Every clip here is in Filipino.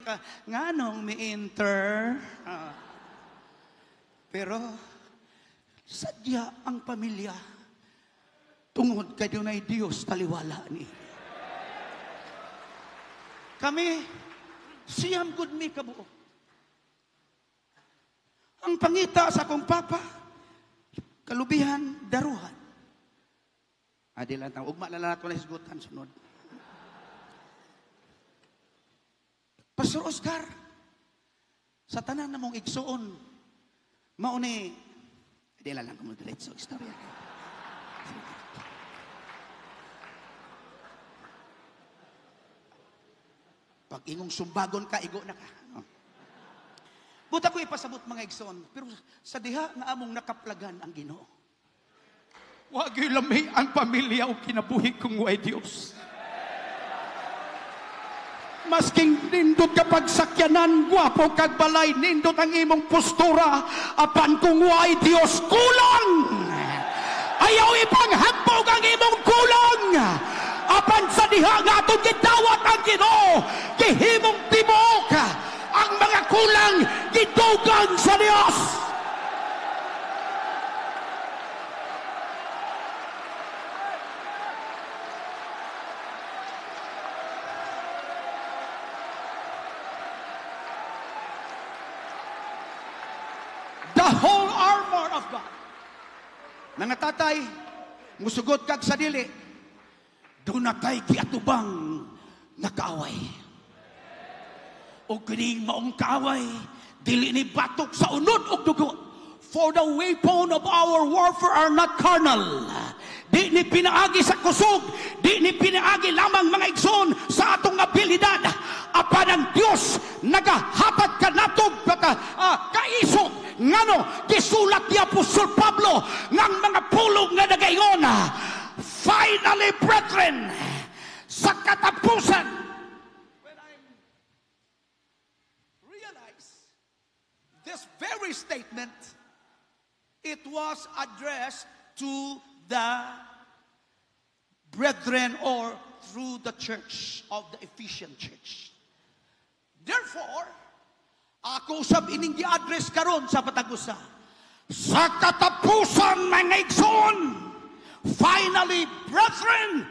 ka, nganong mi-enter. Pero, sadya ang pamilya, tungod kay dunay Dios taliwala ni. Kami, siyam good mi kabuo. Ang pangita sa akong papa, kalubihan, daruhan. Adilan tang ugma na lang nato na hisgutan sunod. Pastor Oscar, sa tanan na mong igsuon, mauni, adilan lang kamo diretso istorya. Pag ingong sumbagon ka, igo na ka. Buta ko ipasabot mga igsoon, pero sa diha nga among nakaplagan ang Ginoo. Wag ilami ang pamilya o kinabuhi kong way Diyos. Masking nindot kapag sakyanan, gwapo kag balay, nindot ang imong postura, apan kung way Diyos, kulang! Ayaw ipanghambog ang imong kulang! Apan sa diha nga atong gidawat ang Ginoo, gihimong tibuok, ang mga kulang, gidugang sa Dios! The whole armor of God. Mga tatay, musugot kag sa dili, doon na tayo giatubang nakaaway. O kining maong kaaway, dili ni batok sa unod o dugo. For the weapon of our warfare are not carnal. Di ni pinaagi sa kusog, di ni pinaagi lamang mga igsoon sa atong abilidad. Apan ang Dios nagahatag kanatog kaisog. Ngano, gisulat ni Apostol Pablo ngang mga pulong nga nagayon. Finally, brethren, sa katapusan, when I realized this very statement, it was addressed to the brethren or through the church of the Ephesian church. Therefore, ako usab ining gi-address karon sa patagusa. Sa katapusan mga igsoon, finally, brethren,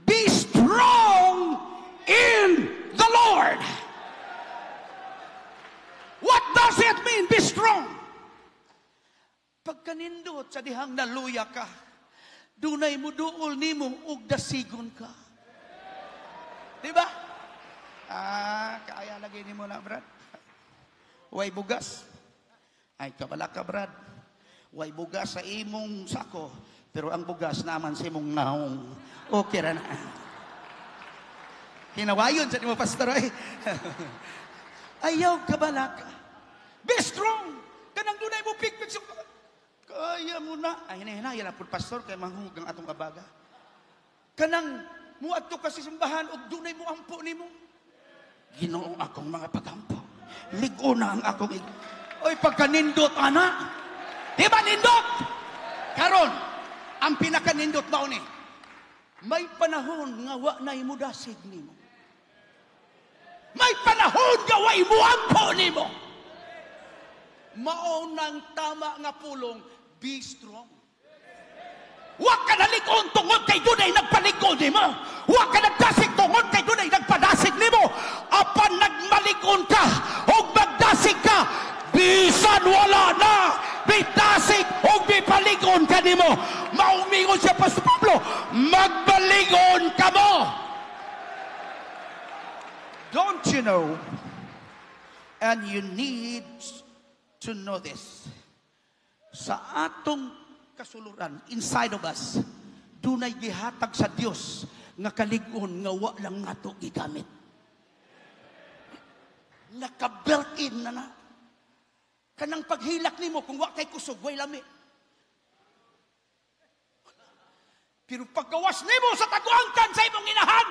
be strong in the Lord. What does it mean, be strong? Pagkanindot sa dihang naluya ka, dunay mo duol nimo ug dasigon ka. Diba? Kaya lagi nimo na, brad. Way bugas. Ay, kabala ka, brad. Way bugas sa imong sako, pero ang bugas naman sa imong naong. Okay ra na. Hinawayon sa mo, pastor, ay. Ayaw kabala ka. Be strong. Kanang dunay mo pigpig sa kaya mo na. Ay, hinahinayan na po, pastor, kaya manghug ang atong abaga. Kanang muadto ka sa simbahan ug dunay mo ampo nimo. Ginoo akong mga pagampo. Ligo na ang akong oy, pagkanindot, ana. Di ba nindot? Karon, ang pinakanindot ba ni? May panahon nga wa na imudasig nimo. May panahon nga wa imuampo nimo. Mao nang tama nga pulong, be strong. Wa ka nalikon tungod kay dunay nagpalikon nimo. Wa ka nagdasig tungod kay dunay nagpadasig nimo. Apan nagmalikon ka o magdasig ka, bisan wala na, bitasig o bipalikon ka nimo. Maumingon siya, Pastor Pablo, magbalingon ka mo. Don't you know, and you need to know this, sa atong kasuluran, inside of us, dunay gihatag sa Dios nga kalig-on nga wa lang nato gigamit. Naka-built-in na. Kanang paghilak nimo kung wa kay kusog, way lami. Pero paggawas nimo sa taguangkan sa imong inahan,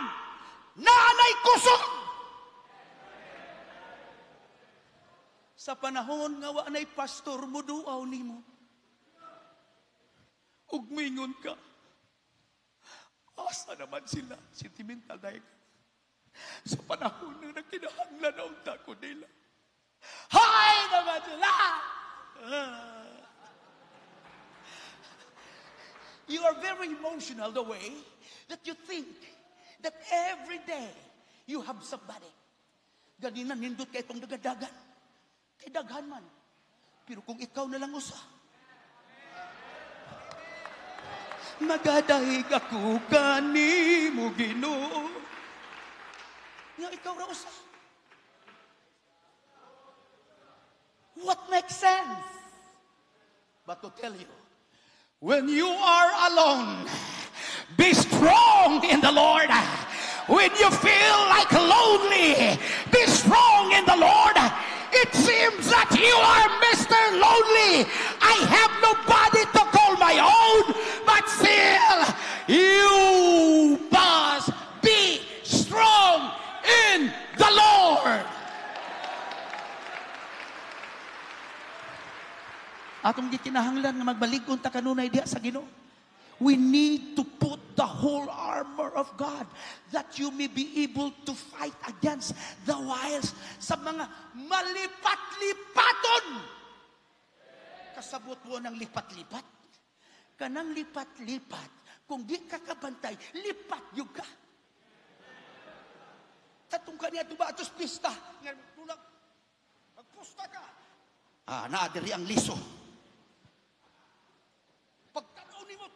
naanay kusog. Sa panahon nga wa nay pastor mo duaw nimo, ug mingon ka, asa naman sila? Sentimental dahil. Sa panahon na kinahanglan na unta ko nila. Hay naman sila! You are very emotional the way that you think that every day you have somebody. Ganina nindot kay itong dagadagan. Kay daghan man. Pero kung ikaw na lang usa, magadahig ako kanimo Ginoo. Nga ikaw ra usa. What makes sense? But to tell you, when you are alone, be strong in the Lord. When you feel like lonely, be strong in the Lord. It seems that you are Mr. Lonely. I have nobody to call my own, but still, you must be strong in the Lord. Atong gikinahanglan nga magbalig-on ta kanunay diha sa Ginoo. We need to put the whole armor of God that you may be able to fight against the wiles sa mga malipat-lipaton. Kasabot mo ng lipat-lipat. Kanang lipat-lipat, kung di ka kabantay, lipat yung ka. Katong kaniya tuba atos pista. Magpusta ka. Naadiri ang liso.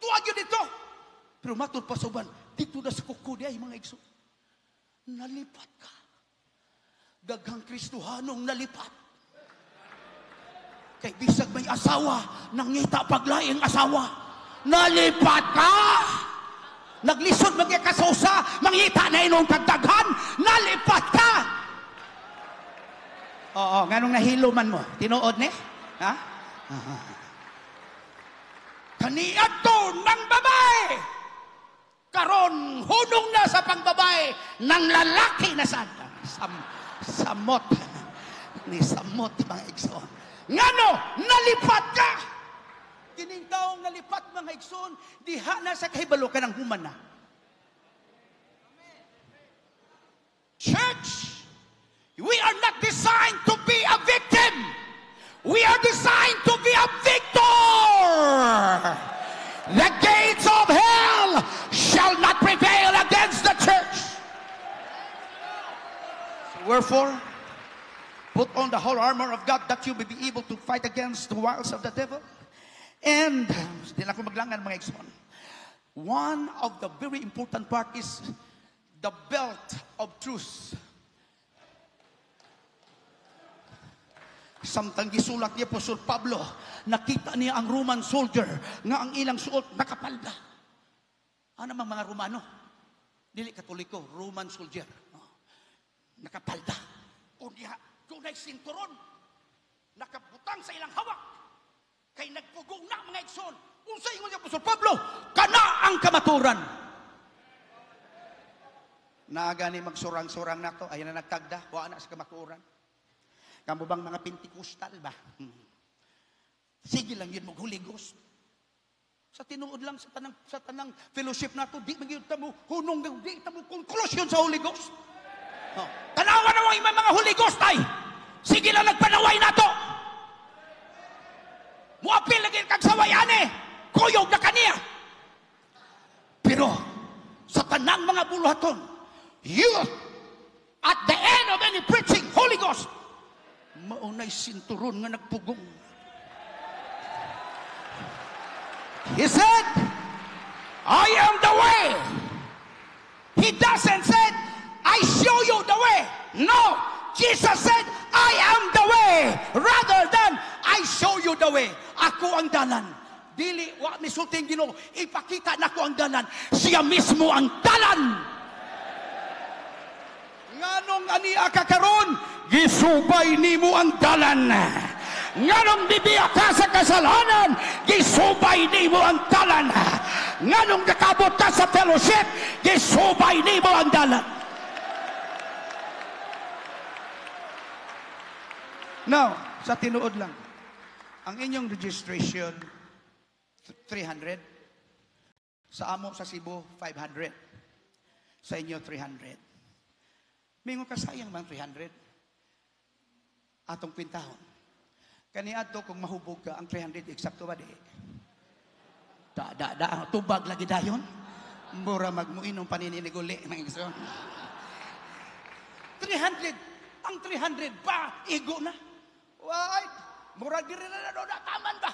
Tuwag yun dito. Pero matod pa sa uban, dito na sa kukudi ay mga igso. Nalipat ka. Daghang Kristohanong nalipat. Kay bisag may asawa, nangita paglaing asawa. Nalipat ka. Naglisod magkakasausa, mangita na inong kagdaghan, nalipat ka. Oo, nganong nahilo man mo? Tinuod ni? Ha? Kaniadto ng babae. Karon hunong na sa pangbabae ng lalaki na sada. Samot. Ni samot mga igsoon. Ngano, nalipat ka. Kining taong nalipat mga igsoon, diha na sa kahibalo ka ng human na. Church, we are not designed to be a victim. We are designed to be a victor. The gates of hell shall not prevail against the church. So wherefore, put on the whole armor of God that you may be able to fight against the wiles of the devil. And, hindi na ako maglangan mga igsoon. One of the very important part is the belt of truth. Samtang gisulat niya Apostol Pablo, nakita niya ang Roman soldier nga ang ilang suot nakapalda. Ano mang mga Romano? Dili Katoliko, Roman soldier. Nakapalda. Kunya, dunay sinturon. Nakabutang sa ilang hawak. Kay nagpugong na mga igsoon. Unsay ingon niya Apostol Pablo, kana ang kamaturan. Naagani magsurang-surang na to, ayan na nagtagda, wala na sa kamaturan. Kamu bang mga Pentecostal ba? Sige lang yun, mag-Holy Ghost. Sa tinuod lang sa tanang fellowship nato, di magyud ta mo hunong, di ta mo conclusion sa Holy Ghost. Tanawa na may mga Holy Ghost ay. Sige lang nagpanaway nato. Muapil lagi kag sawayane. Kuyog na kaniya. Pero sa tanang mga buluhaton, youth, at the end of any preaching, Holy Ghost, maunay sinturon nga nagpugong. He said, I am the way. He doesn't say, I show you the way. No, Jesus said, I am the way. Rather than, I show you the way. Ako ang dalan. Dili, wa misulting Ginoo, ipakita na ko ang dalan. Siya mismo ang dalan. Nganong ania ka karon, gisubay nimo ang dalan. Nganong bibiya ka sa kasalanan, gisubay nimo ang dalan. Nganong nakabot ka sa fellowship, gisubay nimo ang dalan. Now, sa tinuod lang, ang inyong registration 300, sa amo sa Cebu 500, sa inyo 300. Mingo ka sayang bang 300? Atong kwintahon. Kani ato kung mahubog ka ang 300 eksakto ba di? Tubag lagi dayon. Mura magmuinom panininiguli ng igsoon. 300, ang 300 pa igo na. Why? Mura diri na do taman ba?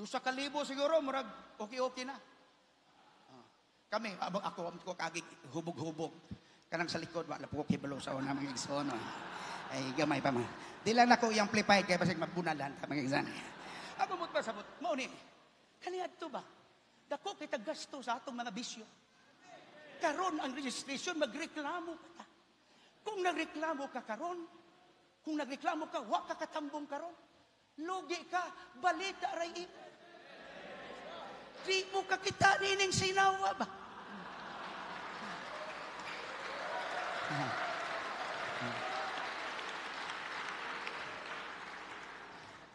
Usa ka libo siguro murag okay na. Kami ako kagig hubog-hubog. Kanang sa likod, wala po ko kibalo sa una mga igsoon. Ay, gamay pa man. Di lang ako yung amplified kaya basig magbunalan ta mga igsoon. Ako mo't pasabot, mauni. Kaniyad to ba? Dako kita gasto sa atong mga bisyo. Karon ang registration, magreklamo ka. Kung nagreklamo ka karon, kung nagreklamo ka, wa ka katambong karon. Lugi ka, balita ray imo. Di mo ka kita nining sinawa ba?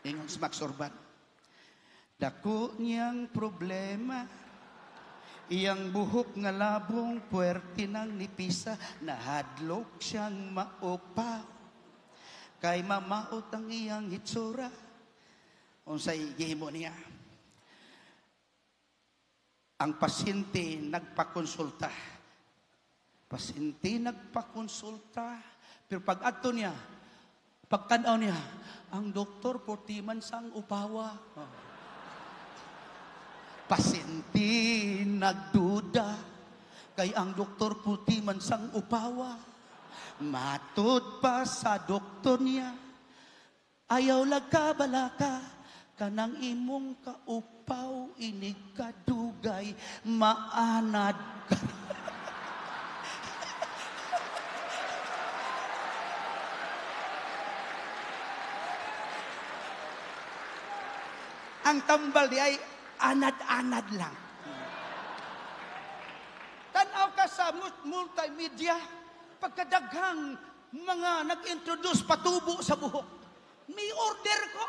Ingon si Max Orban, dako niyang problema, iyang buhok nga labong puwerte ng nipisa, nahadlok siyang maupaw, kay mamaot ang iyang hitsura. Unsay gihimo niya? Ang pasyente nagpakonsulta. Pero pag ato niya, pagtanaw niya, ang doktor portiman sang upawa. Pasyente nagduda, kay ang doktor portiman sang upawa. Matod pa sa doktor niya, ayaw lagkabalaka, kanang imong kaupaw, inig kadugay, maanad ka. Ang tambal di ay anad-anad lang. Tanaw ka sa multimedia, pagkadaghang mga nag-introduce patubo sa buhok. May order ko.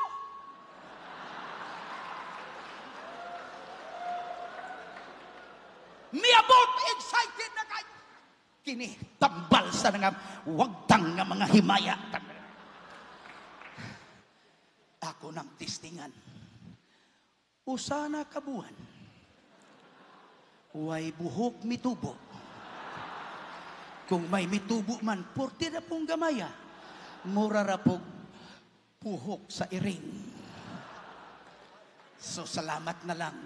May about excited na kayo. Kini, tambal sa nga wagtang nga mga himaya. Ako ng testingan. Usana kabuhan, way buhok mitubo. Kung may mitubo man, porti na pong gamaya, mura ra pong buhok sa iring. So salamat na lang.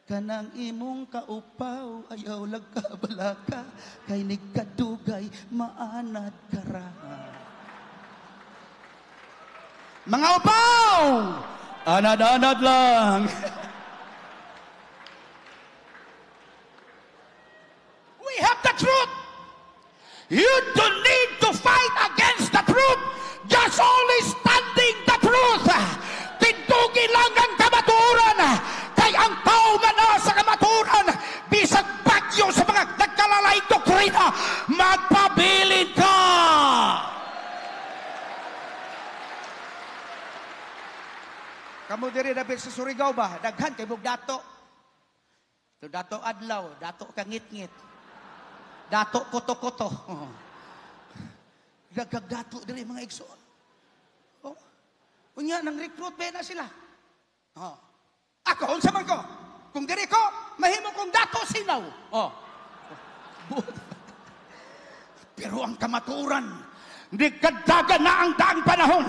Kanang imong kaupaw, ayaw lagkabalaka, kay nigkadugay, maanad kara. Mga upaw! Anad-anad lang. We have the truth. You don't need to fight against the truth. Just only standing the truth. Tindugi lang ang kamaturan. Kay ang tao nga nasa kamaturan, bisag bagyo sa mga nagkalalay doktrina, magpabilin ka. Kamu diri dapat sa Surigao ba? Daghan kay mong dato. Ito dato adlaw, dato kangit-ngit. Dato koto-koto. Dagag dato diri mga igsoon. Oh. Unya nang recruit ba na sila? Oh. Ako, unsa man ko? Kung diri ko, mahimo kong dato sinaw. Oh. Pero ang kamaturan, nagkadaga na ang daang panahon.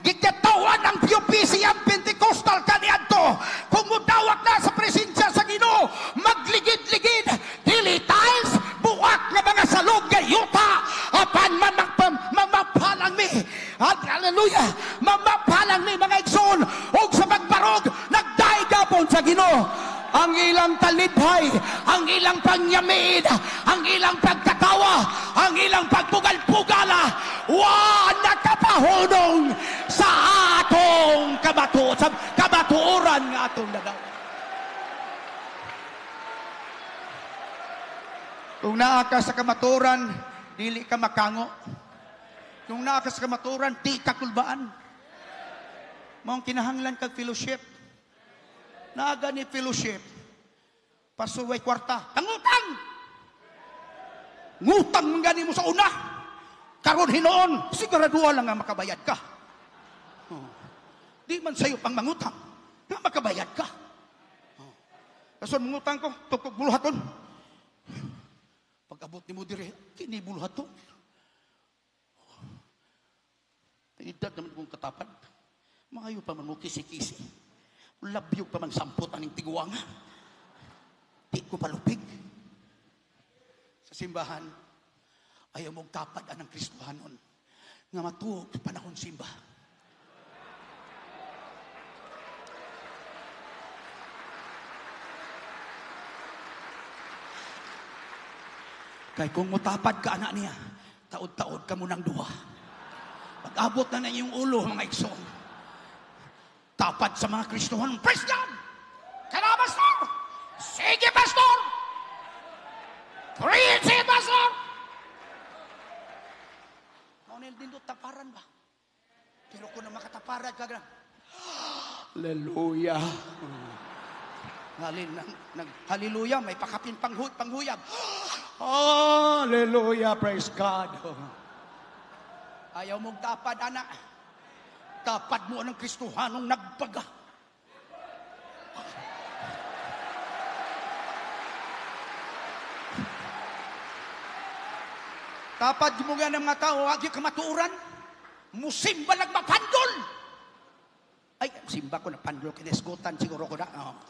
Gikatawan ang PUPC ang Pentecostal kaniadto. Kung mudawak na sa presensya sa Ginoo, magligid-ligid, dili tiles, buwak nga mga salog gayuta, apan man mamapalang mi. At hallelujah, mamapalang mi mga igsoon, og sa pagbarog, nagdaigapon sa Ginoo. Ang ilang talidhay, ang ilang pangyamid, ang ilang pagkatawa, ang ilang pagpugal-pugala, nakapahunong sa atong kamatuoran nga atong nagawa. Kung naa ka sa kamaturan, dili ka makango. Kung naa ka sa kamaturan, di ka kulbaan. Maong kinahanglan kag fellowship. Naga ni fellowship, pasuway kwarta, tangutang! ngutang mangani mo sa una. Karon hinoon, siguraduha lang nga makabayad ka. Di man sayo pang mangutang, nga makabayad ka. Kason mangutang ko, tukog buluhaton. Pag-abot ni mo dire, kini buluhaton. Edad naman kong katapad. Maayo pa man mo kisi-kisi. Labyog pa man sampot aning tiguanga. Di ko palupig. Sa simbahan, ayaw mong tapad anang Kristohanon nga matuog panahon simba. Kay kung mutapad ka anak niya, taod-taod ka mo ng duha. Pag-abot na yung ulo, mga igsoon. Tapat sa mga Kristohan. Praise God! Kaya, Pastor! Sige, Pastor! Praise it, Pastor! Maunil din doon, taparan ba? Pero kung na makataparan ka, Hallelujah! Hallelujah, may pakapin panghuyab. Hallelujah, praise God! Ayaw mong tapad, anak. Tapad mo ng Kristohanong nagbaga. Tapad mo nga ng mga tao, wag yung kamatuuran. Musimba nagmapandol. Ay, simba ko na pandol, kinesgutan siguro ko na. Oh.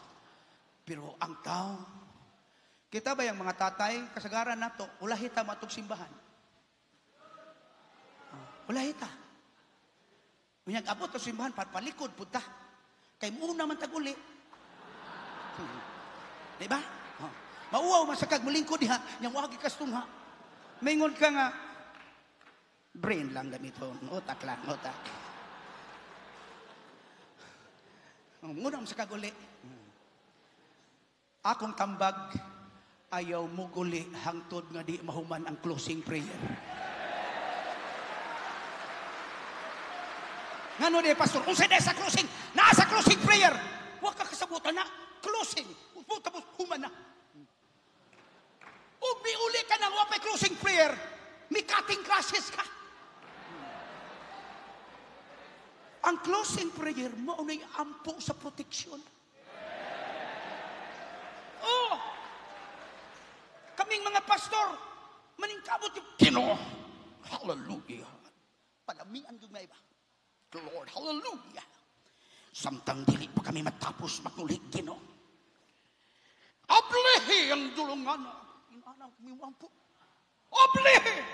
Pero ang tao, kita ba yung mga tatay, kasagaran na to, ulahita matog simbahan. Ulahita. Unyag abot sa simbahan, palikod punta. Kay muna man taguli. Diba? Mauwaw masakag mulingkod diha, yang wagi kastong ha. Maingon ka nga, brain lang ganito, utak lang, utak. Muna masakag uli. Akong tambag, ayaw mo guli hangtod nga di mahuman ang closing prayer. Ngano di, Pastor? Kung sa'yo sa closing, nasa closing prayer, huwag ka kasabutan na. Closing. Tapos human na. O uli ka na, huwag may closing prayer, may cutting classes ka. Ang closing prayer, maunay ampo sa proteksyon. Oh! Kaming mga pastor, maningkamot yung Ginoo. Hallelujah. Palamian yung may iba. Lord, hallelujah. Samtang dili pa kami matapos magulit, Ginoo. Ablihi ang dulungan. Inanaw, kumiwampo. Ablihi!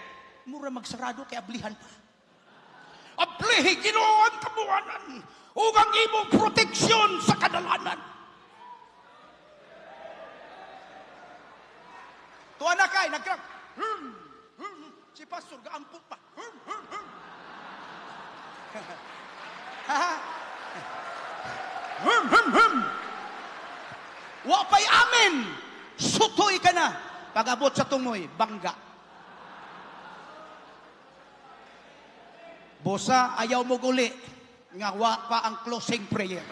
Mura magsarado kay ablihan pa. Ablihi, Ginoo ang kabuanan. Ugang imong proteksyon sa kadalanan. Tuwa na kay, nagkrap. Si Pastor, gaampok pa. Wapay amin. Sutoy ka na. Pag-abot sa tungoy, bangga. Bosa, ayaw mo guli. Nga wa pa ang closing prayer.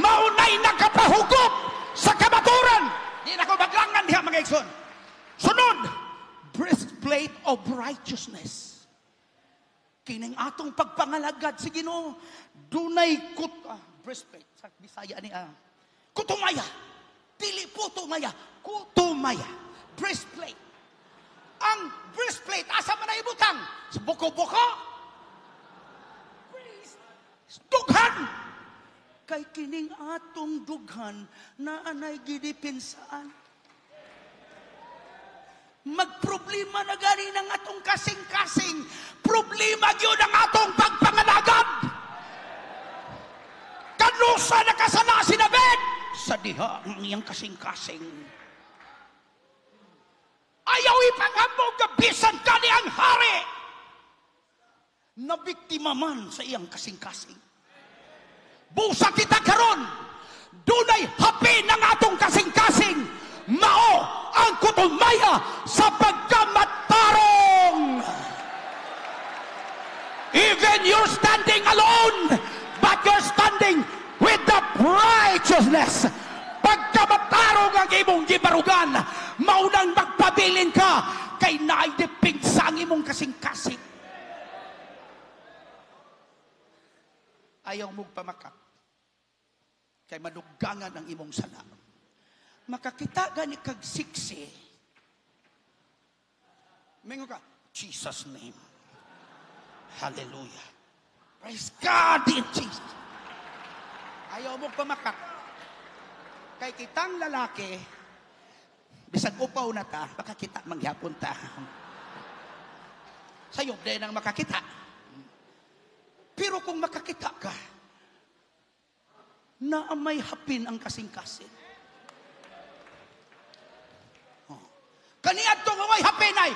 Maunay nagkapahugot sa kamaturan. Di na ko maglangan diha mga igsoon. Sunod, breastplate of righteousness. Kining atong pagpangalagad sa Ginoo, dunay breastplate sa Bisaya ni kutumaya. Dili putumaya, kutumaya. Breastplate. Ang breastplate asa man ibutang? Sa buko-buko. Dughan. Kay kining atong dughan na anay gidepinsaan. Magproblema na gani ng atong kasing-kasing. Problema yun ang atong pagpangalagad. Kanusa na kasana si David sa diha ang iyang kasing-kasing. Ayaw ipanghambog ka bisan kani ang hari. Nabiktima man sa iyang kasing-kasing. Busa kita karon, dunay hapi ng atong kasing-kasing. Mao ang kutumaya sa pagkamatarong. Even you're standing alone, but you're standing with the righteousness. Pagkamatarong tarong ang imong gibarugan, maunang magpabilin ka, kay naidiping sa imong kasing-kasing. Ayaw mong pamakap, kay madugangan ang imong sala. Makakita gani kag siksi. Mingo ka, Jesus' name. Hallelujah. Praise God in Jesus. Ayaw mo pamakak. Kay kitang lalaki, bisag upaw na ta, makakita mangyapon ta. Sayo din ang makakita. Pero kung makakita ka, na may hapin ang kasing-kasing. Kaniadto nga may hapin ay,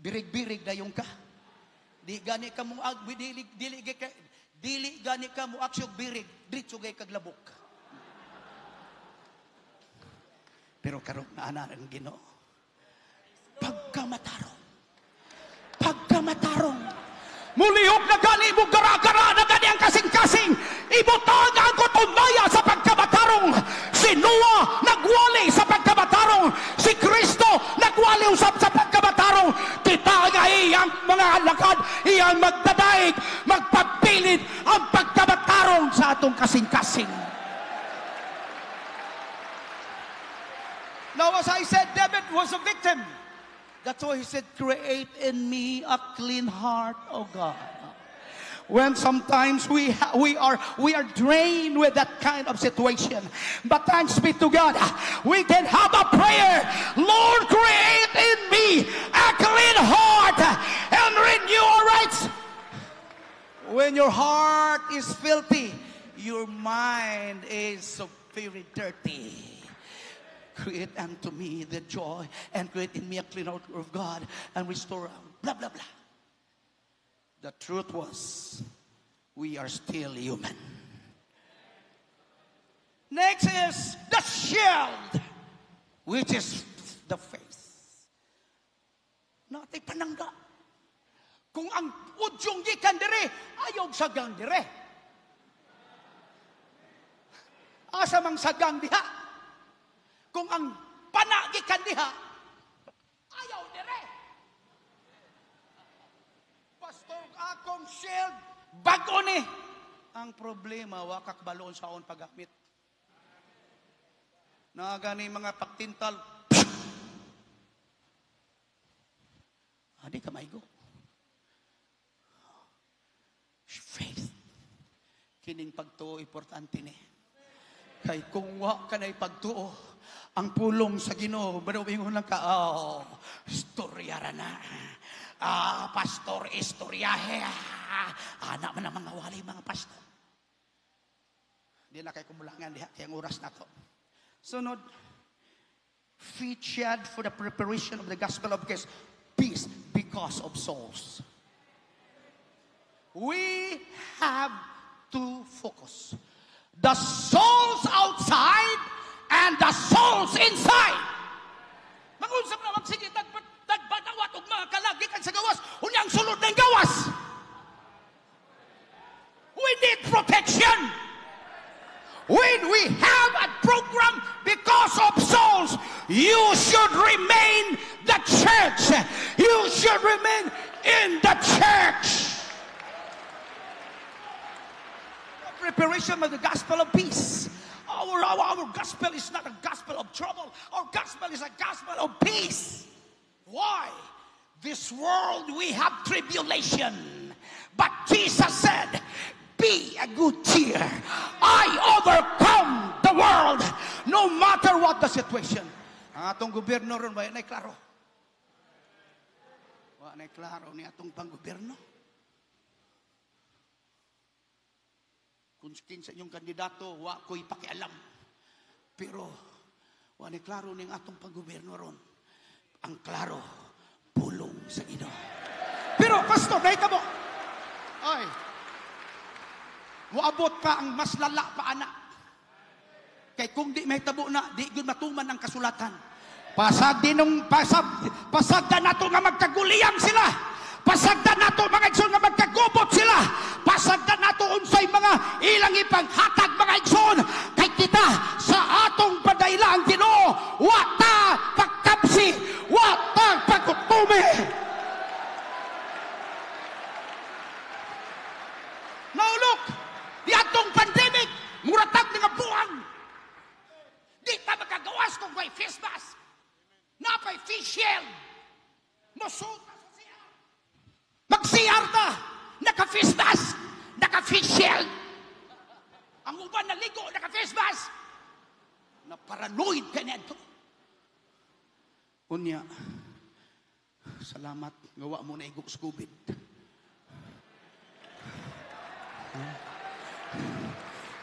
birig-birig na yung ka. Di gani ka mo dili gani ka mo aksyog birig, dritso gay kaglabok. Pero karon na ana ang Ginoo. Pagkamatarong. Mulihok na gani mo gara-gara na gani ang kasing-kasing. Ibutang ang kutumbaya sa pagkamatarong. Si Noah nagwali sa pagkamatarong. Si Kristo nagwali usab sa pagkamatarong. Kita nga iyang mga alakad, iyang magdadaig, magpapilit ang pagkamatarong sa atong kasing-kasing. Now, as I said, David was a victim. That's why he said, create in me a clean heart, O God. When sometimes we are drained with that kind of situation. But thanks be to God, we can have a prayer. Lord, create in me a clean heart and renew our rights. When your heart is filthy, your mind is so very dirty. Create unto me the joy and create in me a clean heart of God and restore blah blah blah. The truth was, we are still human. Next is the shield, which is the face. Natay panangga. Kung ang udyong gikan dire, ayaw sagang dire. Asa mang sagang diha. Kung ang pana gikan diha, ayaw dire. Pastor, akong shield, bago ni. Ang problema, wakak balon sa akong paggamit. Nagani mga pagtintal. Adi ka maigo. Faith. Kining pagtuo, importante ni. Kay kung wa ka na'y pagtuo, ang pulong sa Ginoo, manubingon lang ka, istoryara na. Pastor, istoryahe. Anak man ang mga wali, mga pastor. Hindi na kayo kumulangan, diha, kaya ang oras na to. Sunod, feet shed for the preparation of the gospel of peace because of souls. We have to focus. The souls outside and the souls inside. Mag-unsap na magsige, tagbatawat og mga kalagikan sa gawas, unyang sulod ng gawas. We need protection. When we have a program because of souls, you should remain the church. You should remain in the church. Preparation of the gospel of peace. Our gospel is not a gospel of trouble. Our gospel is a gospel of peace. Why? This world we have tribulation. But Jesus said, be a good cheer. I overcome the world no matter what the situation. Ang atong gobyerno ron, ba yan ay klaro? Wa na klaro ni atong panggobyerno. Kung sa inyong kandidato, wa ko'y pakialam. Pero, wa na klaro ni atong panggobyerno ron. Ang klaro, pulong sa Ginoo. Pero, pastor, dahil ka mo, ay, muabot pa ang mas lala pa anak. Kay kung di may tabo na, di yun matuman ang kasulatan. Pasag na nato nga magkaguliyang sila. Pasagdan nato mga igsoon nga magkagubot sila. Pasagdan nato unsay mga ilang ipanghatag mga igsoon. Kay kita sa atong padayla ang Ginoo, wa ta pagkapsi, wa ta pagkutumi. Naulok, di atong pandemic, muratag nga buwang. Di ta makagawas kung may face mask, na may face shield. Musuta sa siya. Mag-CR ta, naka-face mask, naka-face shield. Ang uban na ligo, naka-face mask. Na-paranoid ka nito. Unya, salamat, gawa mo na igok sa COVID.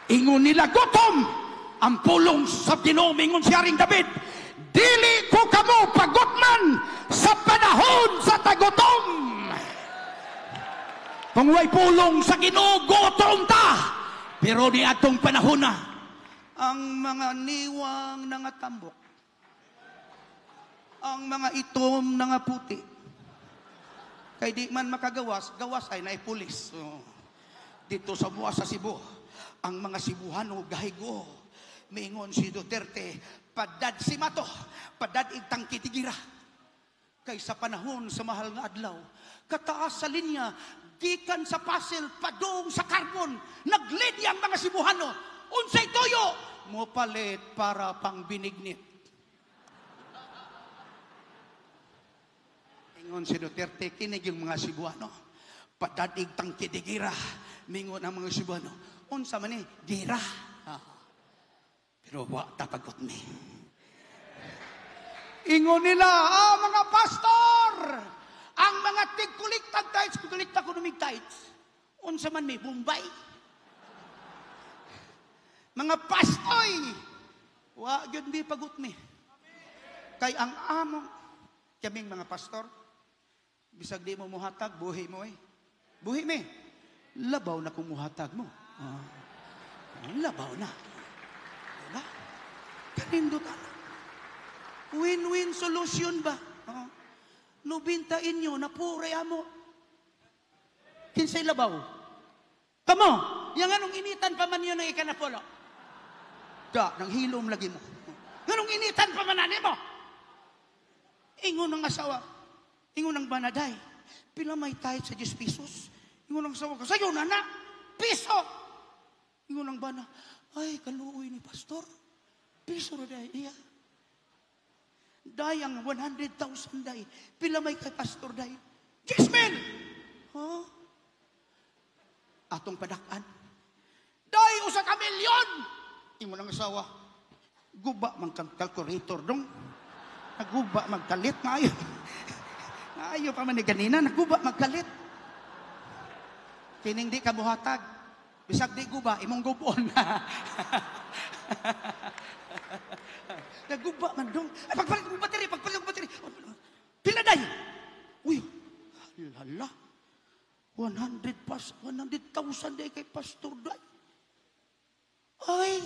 Ingon nila gutom ang pulong sa Ginoo, ingon si Haring David, dili ko kamo pagutman sa panahon sa tagutom. Kung way pulong sa Ginoo, gutom ta. Pero di atong panahon na ang mga niwang nangatambok, ang mga itom nga puti, kay di man makagawas, gawas ay naipulis. Dito sa buwa sa Cebu, ang mga Cebuano gahigo, mingon si Duterte, padad si Mato, padad itang kitigira. Kay sa panahon sa mahal nga adlaw, kataas sa linya, gikan sa Pasel, padung sa Carbon, naglinya ang mga Cebuano, unsay toyo, mo palit para pang binignit. Mingon si Duterte, kinig yung mga Cebuano, padad itang kitigira. Mingon ang mga Cebuano, unsa man ni gira. Pero wa tapagot mi. Ingon nila, mga pastor, ang mga tig-kuliktag tights, kulikta ko numig tights, unsa man mi Bombay. Mga pastoy, wa gyud mi pagot mi. Kay ang among kaming mga pastor, bisag di mo muhatag, buhi mo eh. Buhi mi. Labaw na kung muhatag mo. Labaw na. Diba? Kanindutan na. Win-win solution ba? Nubinta inyo, napuray amo. Kinsay labaw? Kamo, yung anong initan pa man yun ng ikanapolo? Da, nang hilom lagi mo. Anong initan pa man mo? Ingon ng asawa, ingon ng banaday, pila may tayt sa 10 pesos. Ingon ang sawa ko, sayo na na, piso. Ingon ang bana, ay, kaluoy ni pastor. Piso na dahil iya. Dayang 100,000 day. Pila may kay pastor day? 10,000! Huh? Atong padakan. Day, usa ka milyon! Ingon ang asawa, guba mang calculator dong. Naguba magkalit na ayo. Ayo pa man ni ganina, naguba magkalit. Kining di ka buhatag. Bisag di guba, imong gubon. Naguba man dong. Ay, pagpalit ko bateri, pagpalit ko bateri. Pila day? Uy, hala. 100,000 day kay pastor day. Ay,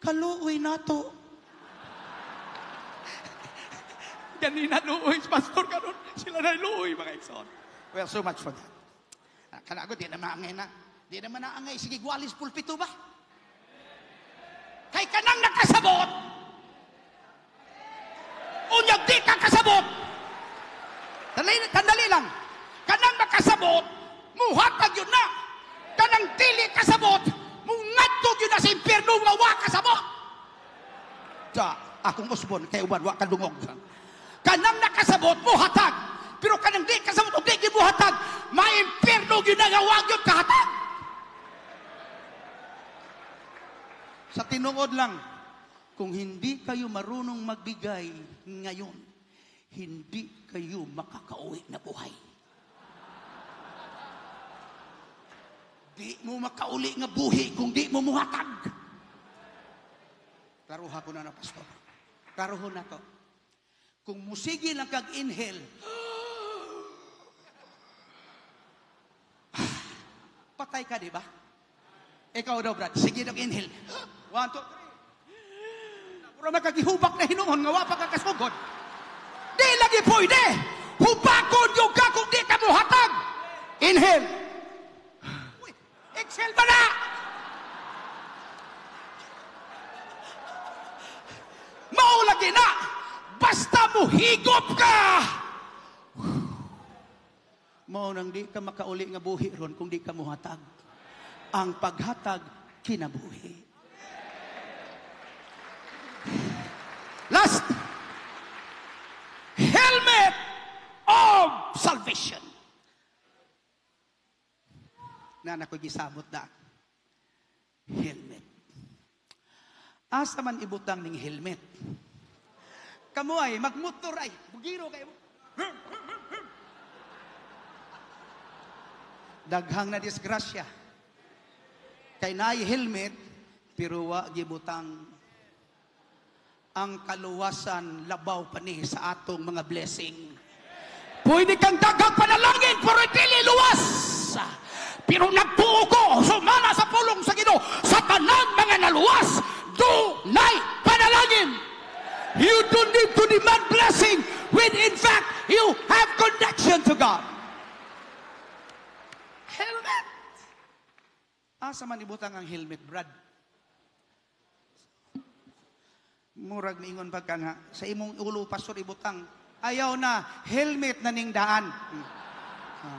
kaluoy nato. Ganina luoy, pastor karon. Sila na luoy, mga ikson. Well, so much for that. Kana ako, di na maangay na. Di na manaangay. Sige, guwalis pulpito ba? Kay kanang nakasabot. Unyag di ka kasabot. Tandali lang. Kanang nakasabot, muhatag yun na. Kanang dili kasabot, mungatog yun na sa impyerno nga wa kasabot. Da, akong usbon, kay uban, wa kadungog. Kanang nakasabot, muhatag. Pero kanang di kasabot, o di gibuhatag, ma-impyerno yun na nga wag yun kahatag. Sa tinuod lang, kung hindi kayo marunong magbigay ngayon, hindi kayo makakauwi na buhay. Di mo makauli nga buhi kung di mo muhatag. Karuha ko na pastor. Karuho na to. Kung musigi lang kag-inhale, patay ka, di ba? Ikaw daw, Brad. Sige daw, inhale. 1, 2, 3. Pura makagihubak na hinuon, nga wapa ka kasugod. Di lagi pwede. Hubakon yung ka kung di ka muhatag. Inhale. Uy, exhale ba na? Maulagi na. Basta mo higop ka. Mao nang di ka makauli nga buhi ron kung di ka muhatag. Ang paghatag kinabuhi. Last, helmet of salvation. Na nakoy gisabot na. Helmet. Asa man ibutang ning helmet. Kamu ay magmotor ay bugiro kayo. Daghang na disgrasya. Kay naay helmet, pero wa gibutang ang kaluwasan labaw pa ni sa atong mga blessing. Pwede kang daghang panalangin, pero dili luwas. Pero nagtuo ko, sumala sa pulong sa Ginoo, sa tanang mga naluwas, dunay panalangin. You don't need to demand blessing when in fact you have connection to God. Helmet. Asa man ibutang ang helmet, Brad? Murag miingon pagka na, sa imong ulo, pastor, ibutang. Ayaw na, helmet na ning daan.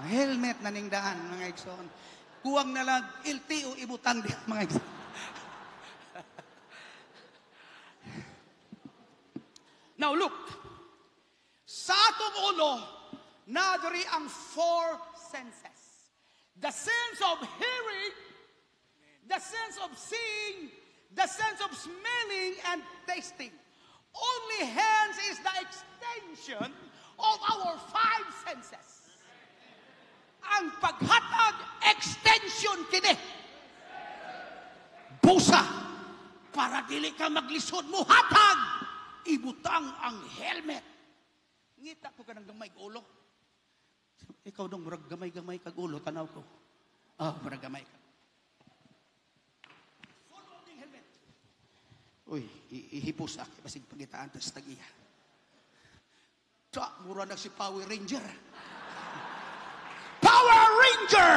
Helmet na ning daan, mga igsoon. Kuwang na lang, LTO ibutang di, mga igsoon. Now look, sa atong ulo, nadiri ang 4 senses. The sense of hearing, the sense of seeing, the sense of smelling and tasting. Only hands is the extension of our 5 senses. Ang paghatag, extension kini. Busa, para dili ka maglisod mo, hatag, ibutang ang helmet. Ngita ko ka ng gamay ulo. Ikaw dong, murag gamay-gamay kag ulo, tanaw ko. Murag gamay ka. Helmet. Uy, ihipos aki, basig pagitaan, tas tagiya. Mura na si Power Ranger. Power Ranger!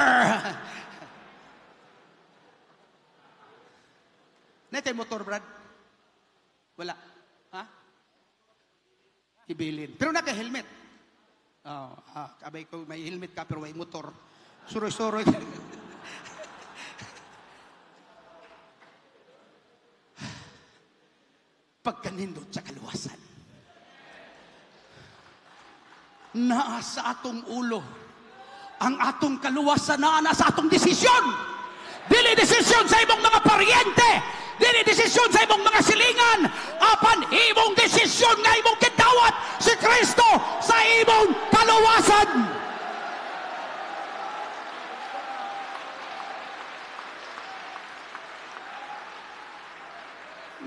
Netay motor, Brad? Wala. Ha? Ibilin. Pero naka-helmet. Kabay ko, may helmet ka pero may motor. Suroy-suroy. Pagkanindot sa kaluwasan. Naa sa atong ulo. Ang atong kaluwasan naa sa atong desisyon. Dili desisyon sa imong mga paryente. Dili desisyon sa imong mga silingan. Apan imong desisyon nga imong gidawat si Kristo sa imong kaluwasan.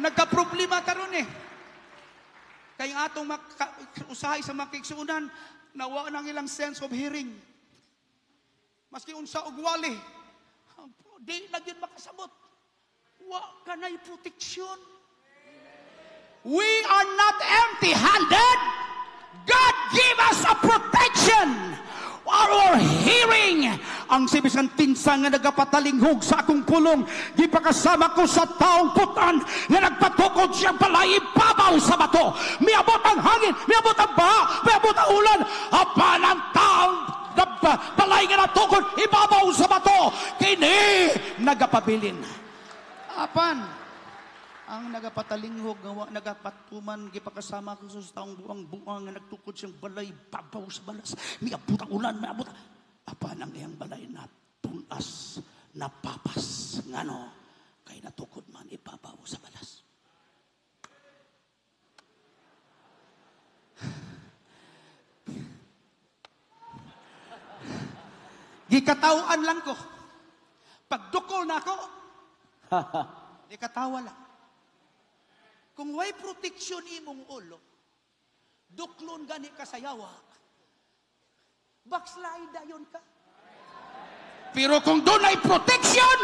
Nagka-problema karon eh. Kaya atong usahay sa mga kigsuunan, nawa nang ilang sense of hearing. Maski unsa og wali, di na gyud makasabot. Wa kanay proteksyon. We are not empty-handed. God give us a protection. Our hearing. Ang sibisan pinsa nga nagapatalinghog sa akong pulong, gipakasama ko sa taong putan nga nagpatukod siyang balay ibabaw sa bato. Miabot ang hangin, miabot ang baha, miabot ang ulan. Apan ang taong balay nga natukod ibabaw sa bato, kini nagapabilin. Apan ang nagapatalinghog, nagapatuman, gipakasama ko sa taong buang nga nagtukod siyang balay babaw sa balas. Miabot ang ulan, miabot. Apan ang iyang balay na tunas, napapas, ngano, kay natukod man ibabaw sa balas. Gikatawan lang ko. Pagdukol na ako, di katawa lang. Kung way proteksyon imong ulo, duklon gani ka sa yawa, backslide dayon ka. Pero kung doon ay proteksyon,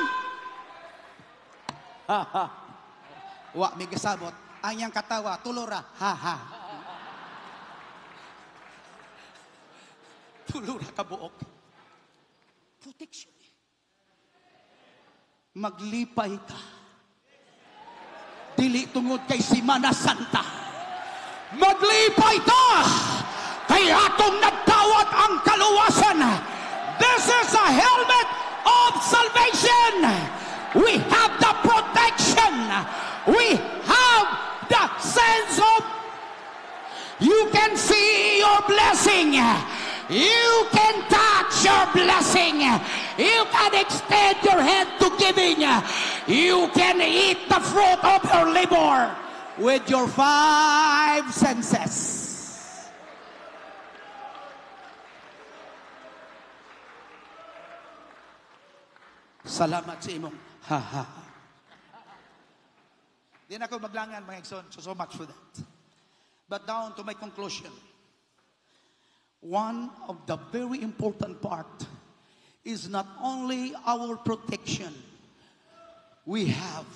wa may kasabot, ang iyang katawa, tulora, ha. Tulora ka buok. protection. Maglipay ka. Dili tungod kay Semana Santa. Maglipay ta kay atong nagtawat ang kaluwasan. This is a helmet of salvation. We have the protection. We have the sense of you can see your blessing. You can touch your blessing. You can extend your hand to giving. You can eat the fruit of your labor with your 5 senses. Salamat sa imong ha. Di na ako maglangan, mga igsoon. So much for that. But down to my conclusion. One of the very important part is not only our protection. We have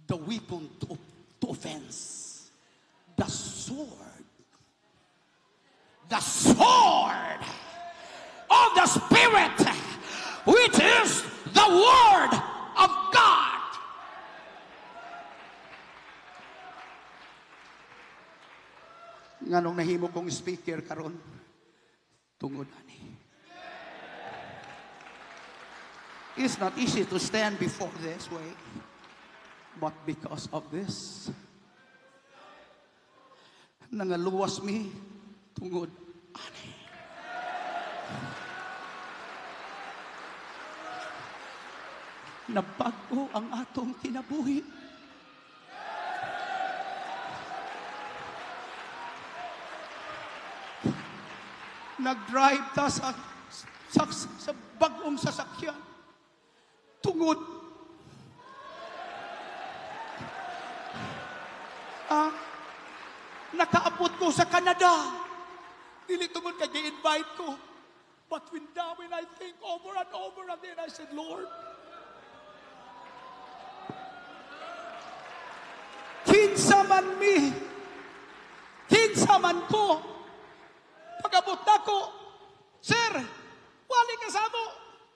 the weapon to offense. The sword. The sword of the Spirit, which is the Word of God. Nganong nahimo kong speaker karon tungod ani. It's not easy to stand before this way, but because of this, nangaluwas mi tungod ani. Nabago ang atong kinabuhi. Nag-drive ta sa bagong sasakyan. Tungod. Nakaabot ko sa Canada. Dili tungod kay gi-invite ko. But when I think over and over again, I said, Lord, kinsa man ko, pag-abot na ko, Sir, wali ka sa mo,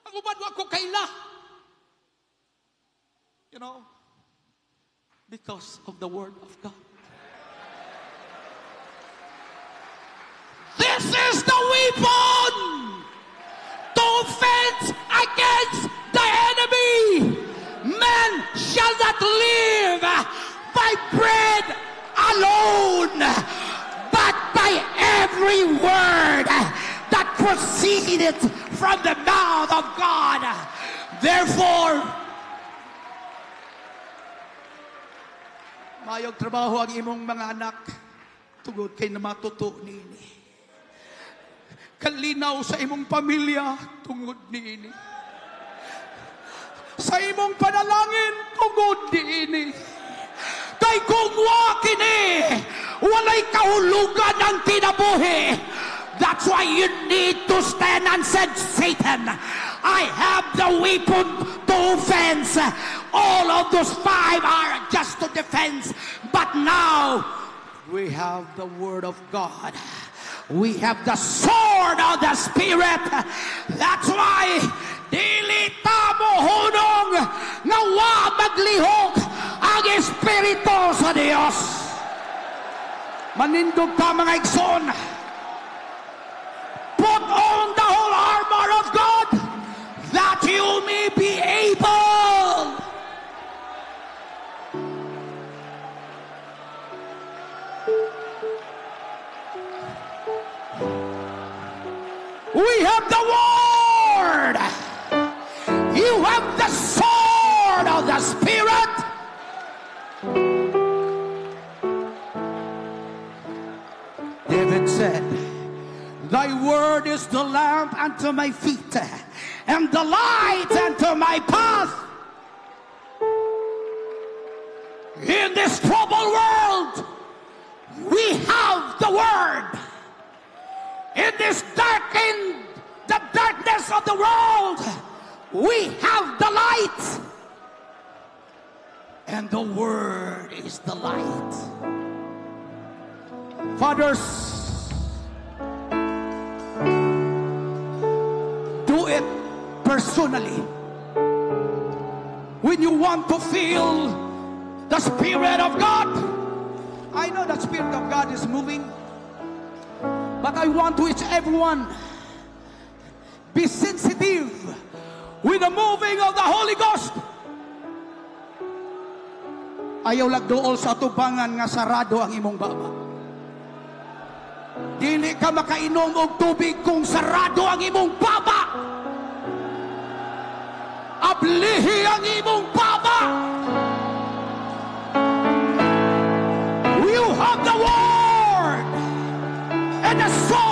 ang ubad wa ko kaila. You know, because of the Word of God. This is the weapon to fence against the enemy. Man shall not live by bread alone, but by every word that proceeded from the mouth of God. Therefore, mayog trabaho ang imong mga anak tungod kay namatuto niini. Kalinaw sa imong pamilya tungod niini. Sa imong panalangin tungod niini. Kay kung wa kini, walay kahulugan ang kinabuhi. That's why you need to stand and say, Satan, I have the weapon to offense. All of those 5 are just to defense. But now, we have the Word of God. We have the sword of the Spirit. That's why, dili ta mohunong nga wa maglihok ang Espiritu sa Dios. Manindog ka mga igsoon. Put on the whole armor of God that you may be able we have the Word. You have the sword of the Spirit. David said, Thy word is the lamp unto my feet and the light unto my path. In this troubled world, we have the Word. In this the darkness of the world, we have the light. And the Word is the light. Fathers, do it personally. When you want to feel the Spirit of God, I know the Spirit of God is moving, but I want to urge everyone, be sensitive with the moving of the Holy Ghost. Ayaw lagdool sa tubangan nga sarado ang imong baba. Dili ka makainom og tubig kung sarado ang imong baba. Ablihi ang imong baba. You have the word and the soul